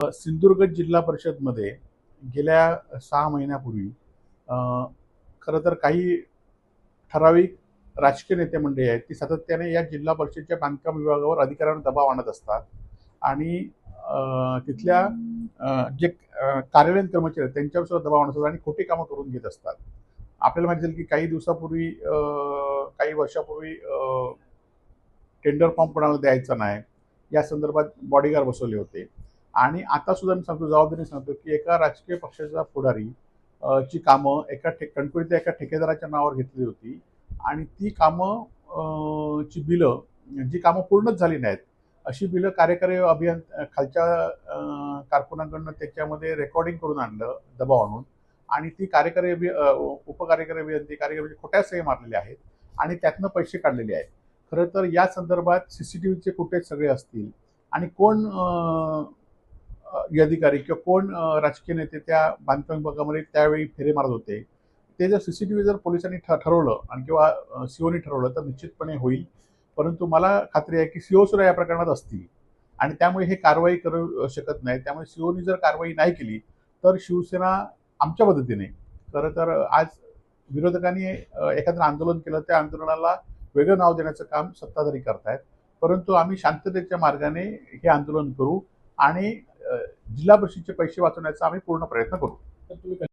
सिंधुदुर्ग जिल्हा परिषदमध्ये गेल्या 6 महिन्यापूर्वी खरं तर काही ठराविक राजकीय नेते मंडळी आहेत ती सातत्याने या जिल्हा परिषदेच्या बांधकाम विभागावर अधिकाऱ्यांवर दबाव आणत असतात आणि तिथल्या जे कार्यालयीन कर्मचारी आहेत त्यांच्यावर सुद्धा दबाव आणत असतात आणि खोटी कामं करून घेत असतात. आपल्याला माहिती असेल की काही दिवसापूर्वी काही वर्षापूर्वी टेंडर फॉर्म कोणाला द्यायचा नाही या संदर्भात बॉडीगार्ड बसवले होते. आणि आता सुद्धा मी सांगतो, जबाबदारीने सांगतो की एका राजकीय पक्षाचा पुढारी ची कामं कणकुरीतल्या एका ठेकेदाराच्या नावावर घेतली होती आणि ती कामं ची बिलं जी कामं पूर्णच झाली नाहीत अशी बिलं कार्यकारी खालच्या कारकुनांकडनं त्याच्यामध्ये रेकॉर्डिंग करून आणलं दबाव आणून आणि ती उपकार्यकारी अभियंते कार्यकारी खोट्या सही मारलेल्या आहेत आणि त्यातनं पैसे काढलेले आहेत. खरं तर या संदर्भात सीसीटीव्हीचे फुटेज सगळे असतील आणि कोण अधिकारी किंवा कोण राजकीय नेते त्या बांधकाम विभागामध्ये त्यावेळी फेरे मारत होते ते जर सीसीटीव्ही जर पोलिसांनी ठरवलं आणि किंवा सीओनी ठरवलं तर निश्चितपणे होईल. परंतु मला खात्री आहे की सीओ सुद्धा या प्रकरणात असतील आणि त्यामुळे हे कारवाई करू शकत नाही. त्यामुळे सीओनी जर कारवाई नाही केली तर शिवसेना आमच्या मदतीने खरं तर आज विरोधकांनी एखादं आंदोलन केलं त्या आंदोलनाला वेगळं नाव देण्याचं काम सत्ताधारी करतायत. परंतु आम्ही शांततेच्या मार्गाने हे आंदोलन करू आणि जिल्हा परिषदेचे पैसे वाचवण्याचा आम्ही पूर्ण प्रयत्न करू.